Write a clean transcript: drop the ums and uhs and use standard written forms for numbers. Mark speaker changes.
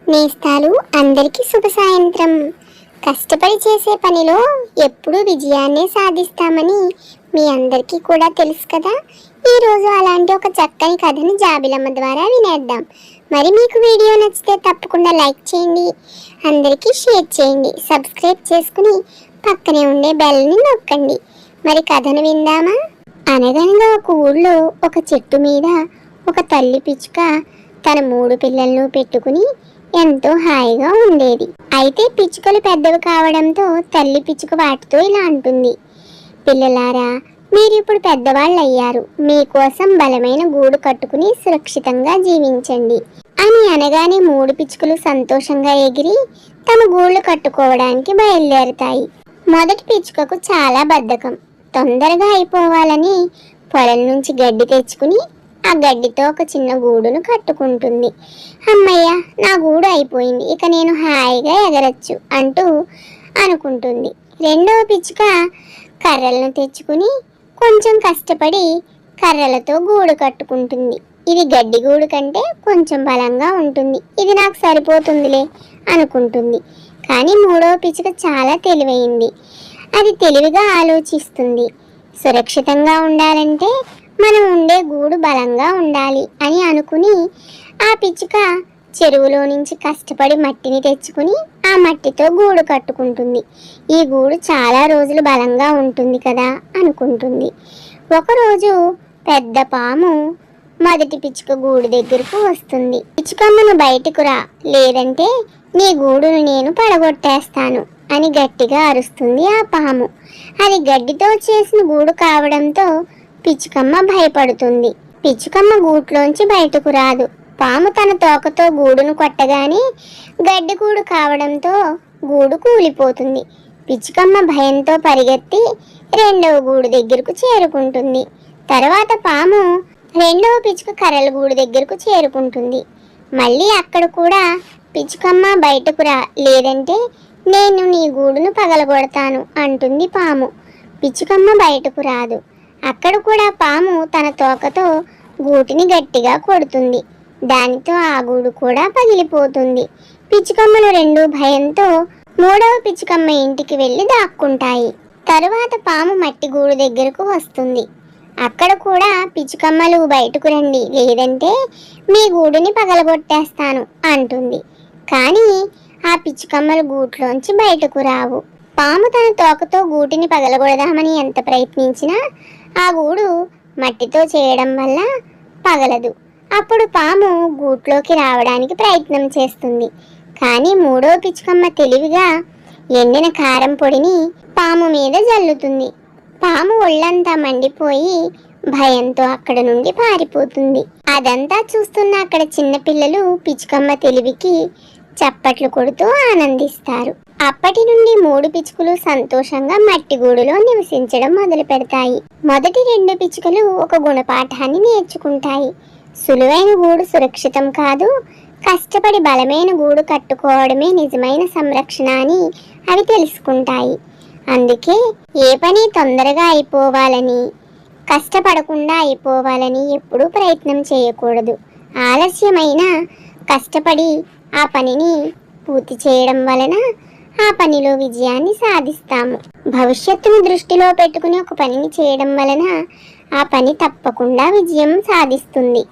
Speaker 1: నేస్తాలు అందరికీ శుభ సాయంత్రం. కష్టపడి చేసే పనిలో ఎప్పుడూ విజయాన్నే సాధిస్తామని మీ అందరికీ కూడా తెలుసు కదా. ఈరోజు అలాంటి ఒక చక్కని కథను జాబిలమ్మ ద్వారా వినేద్దాం. మరి మీకు వీడియో నచ్చితే తప్పకుండా లైక్ చేయండి, అందరికీ షేర్ చేయండి, సబ్స్క్రైబ్ చేసుకుని పక్కనే ఉండే బెల్ని నొక్కండి. మరి కథను విందామా? అనగనగా ఒక ఊళ్ళో ఒక చెట్టు మీద ఒక తల్లి పిచ్చుక తన 3 పిల్లలను పెట్టుకుని ఎంతో హాయిగా ఉండేది. అయితే పిచ్చుకలు పెద్దవి కావడంతో తల్లి పిచ్చుక వాటితో ఇలా అంటుంది, పిల్లలారా, మీరు ఇప్పుడు పెద్దవాళ్ళు అయ్యారు, మీకోసం బలమైన గూడు కట్టుకుని సురక్షితంగా జీవించండి అని అనగానే 3 పిచ్చుకలు సంతోషంగా ఎగిరి తమ గూళ్ళు కట్టుకోవడానికి బయలుదేరుతాయి. మొదటి పిచ్చుకకు చాలా బద్ధకం. తొందరగా అయిపోవాలని పొలం నుంచి గడ్డి తెచ్చుకుని ఆ గడ్డితో ఒక చిన్న గూడును కట్టుకుంటుంది. అమ్మయ్య, నా గూడు అయిపోయింది, ఇక నేను హాయిగా ఎగరచ్చు అంటూ అనుకుంటుంది. రెండవ పిచ్చుక కర్రలను తెచ్చుకుని కొంచెం కష్టపడి కర్రలతో గూడు కట్టుకుంటుంది. ఇది గడ్డి గూడు కంటే కొంచెం బలంగా ఉంటుంది, ఇది నాకు సరిపోతుందిలే అనుకుంటుంది. కానీ మూడవ పిచ్చుక చాలా తెలివైంది. అది తెలివిగా ఆలోచిస్తుంది. సురక్షితంగా ఉండాలంటే మనం ఉండే గూడు బలంగా ఉండాలి అని అనుకుని ఆ పిచ్చుక చెరువులో నుంచి కష్టపడి మట్టిని తెచ్చుకుని ఆ మట్టితో గూడు కట్టుకుంటుంది. ఈ గూడు చాలా రోజులు బలంగా ఉంటుంది కదా అనుకుంటుంది. ఒకరోజు పెద్ద పాము మొదటి పిచ్చుక గూడు దగ్గరకు వస్తుంది. పిచ్చుకమ్మను బయటకు రా, లేదంటే నీ గూడును నేను పడగొట్టేస్తాను అని గట్టిగా అరుస్తుంది ఆ పాము. అది గడ్డితో చేసిన గూడు కావడంతో పిచ్చుకమ్మ భయపడుతుంది. పిచ్చుకమ్మ గూట్లోంచి బయటకు రాదు. పాము తన తోకతో గూడును కొట్టగానే గడ్డి గూడు కావడంతో గూడు కూలిపోతుంది. పిచ్చుకమ్మ భయంతో పరిగెత్తి రెండవ గూడు దగ్గరకు చేరుకుంటుంది. తర్వాత పాము రెండవ పిచ్చుక కర్రల గూడు దగ్గరకు చేరుకుంటుంది. మళ్ళీ అక్కడ కూడా పిచ్చుకమ్మ బయటకు రా, లేదంటే నేను నీ గూడును పగలగొడతాను అంటుంది పాము. పిచ్చుకమ్మ బయటకు రాదు. అక్కడ కూడా పాము తన తోకతో గూటిని గట్టిగా కొడుతుంది. దానితో ఆ గూడు కూడా పగిలిపోతుంది. పిచ్చుకమ్మలు రెండు భయంతో మూడవ పిచ్చుకమ్మ ఇంటికి వెళ్ళి దాక్కుంటాయి. తరువాత పాము మట్టి గూడు దగ్గరకు వస్తుంది. అక్కడ కూడా పిచ్చుకమ్మలు బయటకు రండి, లేదంటే మీ గూడుని పగలగొట్టేస్తాను అంటుంది. కానీ ఆ పిచ్చుకమ్మలు గూట్లోంచి బయటకు రావు. పాము తన తోకతో గూటిని పగలగొడదామని ఎంత ప్రయత్నించినా ఆ గూడు మట్టితో చేయడం వల్ల పగలదు. అప్పుడు పాము గూట్లోకి రావడానికి ప్రయత్నం చేస్తుంది. కానీ మూడో పిచ్చుకమ్మ తెలివిగా ఎండిన కారం పొడిని పాము మీద జల్లుతుంది. పాము ఒళ్ళంతా మండిపోయి భయంతో అక్కడ నుండి పారిపోతుంది. అదంతా చూస్తున్న అక్కడ చిన్నపిల్లలు పిచ్చుకమ్మ తెలివికి చప్పట్లు కొడుతూ ఆనందిస్తారు. అప్పటి నుండి 3 పిచ్చుకలు సంతోషంగా మట్టి గూడులో నివసించడం మొదలు పెడతాయి. మొదటి 2 పిచ్చుకలు ఒక గుణపాఠాన్ని నేర్చుకుంటాయి. సులువైన గూడు సురక్షితం కాదు, కష్టపడి బలమైన గూడు కట్టుకోవడమే నిజమైన సంరక్షణ అని అవి తెలుసుకుంటాయి. అందుకే ఏ పని తొందరగా అయిపోవాలని, కష్టపడకుండా అయిపోవాలని ఎప్పుడూ ప్రయత్నం చేయకూడదు. ఆలస్యమైన కష్టపడి ఆ పనిని పూర్తి చేయడం వలన ఆ పనిలో విజయాన్ని సాధిస్తాము. భవిష్యత్తును దృష్టిలో పెట్టుకుని ఒక పనిని చేయడం వలన ఆ పని తప్పకుండా విజయం సాధిస్తుంది.